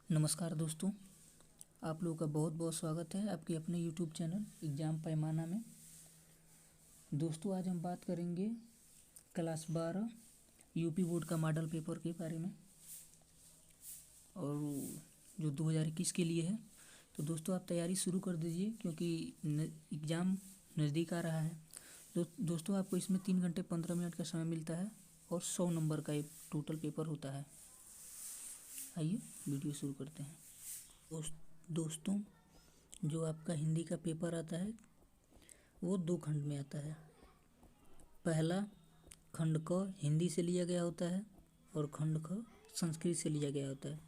नमस्कार दोस्तों, आप लोगों का बहुत बहुत स्वागत है आपके अपने YouTube चैनल एग्ज़ाम पैमाना में। दोस्तों, आज हम बात करेंगे क्लास 12 यूपी बोर्ड का मॉडल पेपर के बारे में और जो 2021 के लिए है। तो दोस्तों, आप तैयारी शुरू कर दीजिए क्योंकि एग्ज़ाम नज़दीक आ रहा है। दोस्तों, आपको इसमें 3 घंटे 15 मिनट का समय मिलता है और 100 नंबर का एक टोटल पेपर होता है। आइए वीडियो शुरू करते हैं। दोस्तों, जो आपका हिंदी का पेपर आता है वो 2 खंड में आता है। पहला खंड क हिंदी से लिया गया होता है और खंड ख संस्कृत से लिया गया होता है।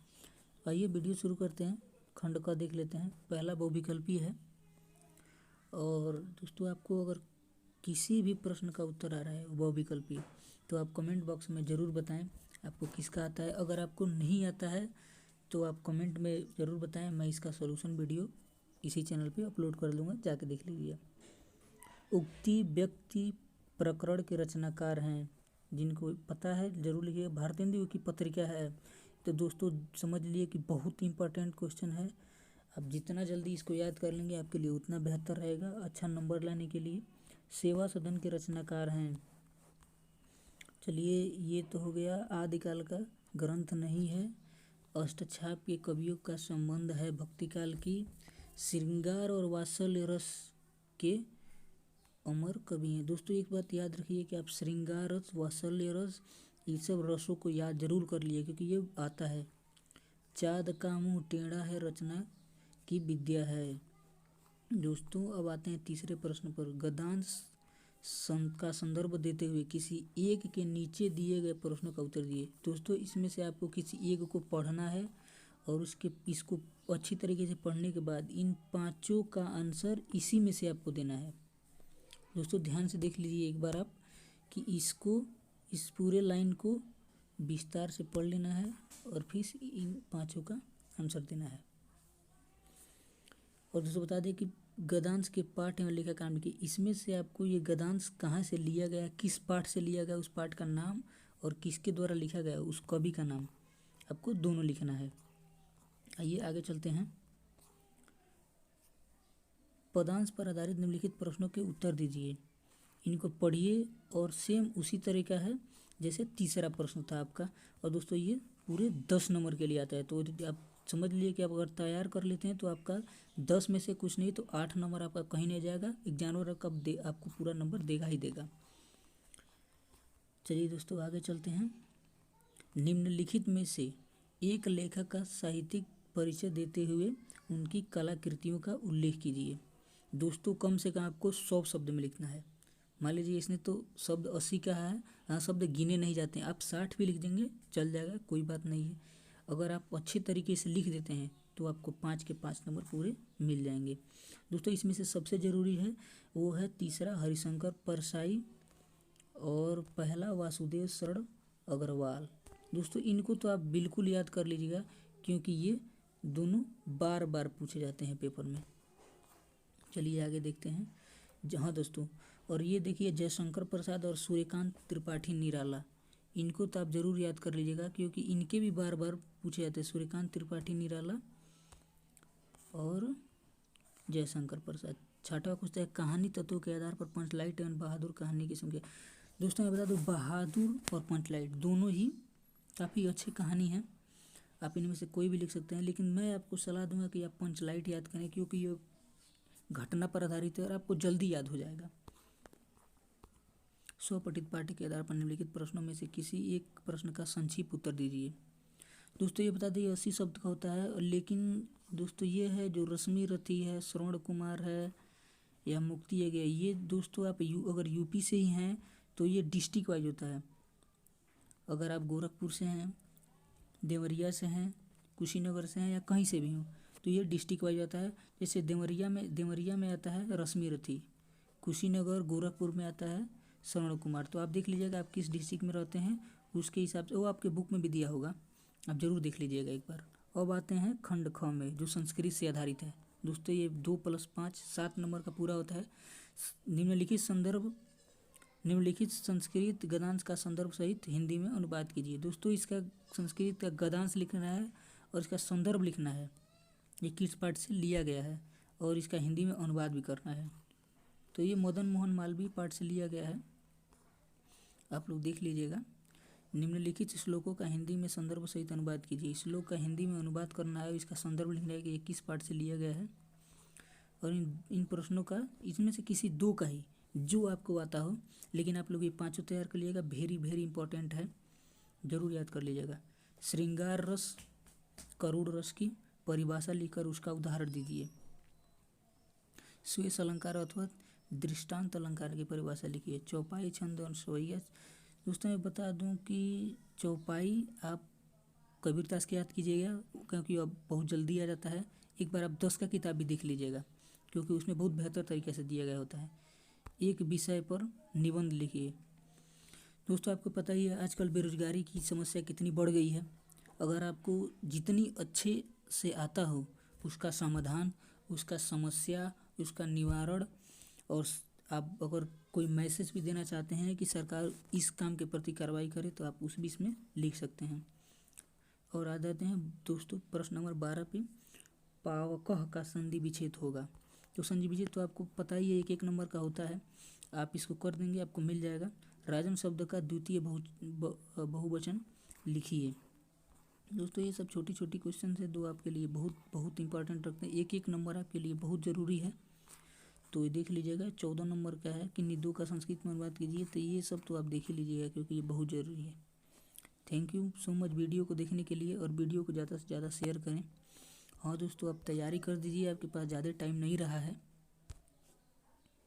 आइए वीडियो शुरू करते हैं। खंड क देख लेते हैं। पहला बहुविकल्पी है और दोस्तों, आपको अगर किसी भी प्रश्न का उत्तर आ रहा है बहुविकल्पी तो आप कमेंट बॉक्स में ज़रूर बताएं आपको किसका आता है। अगर आपको नहीं आता है तो आप कमेंट में ज़रूर बताएं, मैं इसका सॉल्यूशन वीडियो इसी चैनल पे अपलोड कर दूंगा, जाके देख लीजिए। उक्ति व्यक्ति प्रकरण के रचनाकार हैं, जिनको पता है ज़रूर लिखिए। भारतेंदु की पत्रिका है। तो दोस्तों, समझ लिए कि बहुत इंपॉर्टेंट क्वेश्चन है। आप जितना जल्दी इसको याद कर लेंगे आपके लिए उतना बेहतर रहेगा अच्छा नंबर लाने के लिए। सेवा सदन के रचनाकार हैं। चलिए, ये तो हो गया। आदिकाल का ग्रंथ नहीं है। अष्टछाप के कवियों का संबंध है भक्तिकाल की। श्रृंगार और वात्सल्य रस के अमर कवि हैं। दोस्तों, एक बात याद रखिए कि आप श्रृंगार रस, वात्सल्य रस, ये सब रसों को याद जरूर कर लिए क्योंकि ये आता है। चाँद का मुँह टेढ़ा है रचना की विद्या है। दोस्तों, अब आते हैं तीसरे प्रश्न पर। गद्यांश का संदर्भ देते हुए किसी एक के नीचे दिए गए प्रश्नों का उत्तर दिए। दोस्तों, इसमें से आपको किसी एक को पढ़ना है और इसको अच्छी तरीके से पढ़ने के बाद इन पांचों का आंसर इसी में से आपको देना है। दोस्तों, ध्यान से देख लीजिए एक बार आप कि इस पूरे लाइन को विस्तार से पढ़ लेना है और फिर इन पांचों का आंसर देना है। और दोस्तों, बता दें कि गद्यांश के पाठ एवं लेखा काम की, इसमें से आपको ये गद्यांश कहाँ से लिया गया, किस पाठ से लिया गया, उस पाठ का नाम और किसके द्वारा लिखा गया उस कवि का नाम आपको दोनों लिखना है। आइए आगे चलते हैं। पदांश पर आधारित निम्नलिखित प्रश्नों के उत्तर दीजिए। इनको पढ़िए और सेम उसी तरीका है जैसे तीसरा प्रश्न था आपका। और दोस्तों, ये पूरे 10 नंबर के लिए आता है। तो आप समझ लिए कि आप अगर तैयार कर लेते हैं तो आपका 10 में से कुछ नहीं तो 8 नंबर आपका कहीं नहीं जाएगा। एग्जामिनर आपको पूरा नंबर देगा ही देगा। चलिए दोस्तों, आगे चलते हैं। निम्नलिखित में से एक लेखक का साहित्यिक परिचय देते हुए उनकी कलाकृतियों का उल्लेख कीजिए। दोस्तों, कम से कम आपको 100 शब्द में लिखना है। मान लीजिए इसने तो शब्द 80 का है, यहाँ शब्द गिने नहीं जाते हैं, आप 60 भी लिख देंगे चल जाएगा, कोई बात नहीं है। अगर आप अच्छे तरीके से लिख देते हैं तो आपको 5 के 5 नंबर पूरे मिल जाएंगे। दोस्तों, इसमें से सबसे ज़रूरी है वो है तीसरा हरिशंकर परसाई और पहला वासुदेव शरण अग्रवाल। दोस्तों, इनको तो आप बिल्कुल याद कर लीजिएगा क्योंकि ये दोनों बार बार पूछे जाते हैं पेपर में। चलिए आगे देखते हैं। जहाँ दोस्तों, और ये देखिए जयशंकर प्रसाद और सूर्यकांत त्रिपाठी निराला, इनको तो आप ज़रूर याद कर लीजिएगा क्योंकि इनके भी बार बार पूछे जाते हैं। सूर्यकांत त्रिपाठी निराला और जयशंकर प्रसाद। छठवां पूछता है कहानी तत्वों के आधार पर पंचलाइट एवं बहादुर कहानी की संख्या। दोस्तों, मैं बता दूँ बहादुर और पंचलाइट दोनों ही काफ़ी अच्छी कहानी है। आप इनमें से कोई भी लिख सकते हैं, लेकिन मैं आपको सलाह दूंगा कि आप पंचलाइट याद करें क्योंकि ये घटना पर आधारित है और आपको जल्दी याद हो जाएगा। स्वपठित पाठ्य के आधार पर निम्नलिखित प्रश्नों में से किसी एक प्रश्न का संक्षिप्त उत्तर दीजिए। दोस्तों, ये बता दें 80 शब्द का होता है, लेकिन दोस्तों ये है जो रश्मि रथी है, श्रवण कुमार है या मुक्ति है गया, ये दोस्तों आप अगर यूपी से ही हैं तो ये डिस्ट्रिक्ट वाइज होता है। अगर आप गोरखपुर से हैं, देवरिया से हैं, कुशीनगर से हैं या कहीं से भी हों तो ये डिस्ट्रिक्ट वाइज आता है। जैसे देवरिया में आता है रश्मि रथी, कुशीनगर गोरखपुर में आता है श्रवण कुमार। तो आप देख लीजिएगा आप किस डिस्ट्रिक्ट में रहते हैं, उसके हिसाब से वो आपके बुक में भी दिया होगा, आप ज़रूर देख लीजिएगा एक बार। अब आते हैं खंड ख में जो संस्कृत से आधारित है। दोस्तों, ये 2 + 5 7 नंबर का पूरा होता है। निम्नलिखित संस्कृत गद्यांश का संदर्भ सहित हिंदी में अनुवाद कीजिए। दोस्तों, इसका संस्कृत का गद्यांश लिखना है और इसका संदर्भ लिखना है, ये किस पाठ से लिया गया है, और इसका हिंदी में अनुवाद भी करना है। तो ये मदन मोहन मालवीय पाठ से लिया गया है, आप लोग देख लीजिएगा। निम्नलिखित श्लोकों का हिंदी में संदर्भ सहित अनुवाद कीजिए। श्लोक का हिंदी में अनुवाद करना है, इसका संदर्भ लिखना है कि ये किस पाठ से लिया गया है, और इन प्रश्नों का इसमें से किसी दो का ही जो आपको आता हो, लेकिन आप लोग ये पांचों तैयार कर लीजिएगा, वेरी वेरी इंपॉर्टेंट है, जरूर याद कर लीजिएगा। श्रृंगार रस करुण रस की परिभाषा लिखकर उसका उदाहरण दीजिए। स्वेश अलंकार अथवा दृष्टांत अलंकार की परिभाषा लिखिए। चौपाई छंद और सवैया। दोस्तों मैं बता दूं कि चौपाई आप कबीरदास की याद कीजिएगा, क्योंकि अब बहुत जल्दी आ जाता है। एक बार आप 10 का किताब भी देख लीजिएगा, क्योंकि उसमें बहुत बेहतर तरीके से दिया गया होता है। एक विषय पर निबंध लिखिए। दोस्तों आपको पता ही है आजकल बेरोजगारी की समस्या कितनी बढ़ गई है। अगर आपको जितनी अच्छे से आता हो उसका समाधान, उसका समस्या, उसका निवारण, और आप अगर कोई मैसेज भी देना चाहते हैं कि सरकार इस काम के प्रति कार्रवाई करे, तो आप उस भी इसमें लिख सकते हैं। और आ जाते हैं दोस्तों प्रश्न नंबर 12 पे। पावकः का संधि विच्छेद होगा। तो संधि विच्छेद तो आपको पता ही है, एक नंबर का होता है, आप इसको कर देंगे आपको मिल जाएगा। राजन शब्द का द्वितीय बहुवचन लिखिए। दोस्तों ये सब छोटी छोटी क्वेश्चन है, दो आपके लिए बहुत बहुत इंपॉर्टेंट रखते हैं, एक नंबर आपके लिए बहुत ज़रूरी है। तो ये देख लीजिएगा। 14 नंबर का है कि निधों का संस्कृत में अनुवाद कीजिए। तो ये सब तो आप देख ही लीजिएगा, क्योंकि ये बहुत ज़रूरी है। Thank you so much video को देखने के लिए, और वीडियो को ज़्यादा से ज़्यादा शेयर करें। हाँ दोस्तों आप तैयारी कर दीजिए, आपके पास ज़्यादा टाइम नहीं रहा है।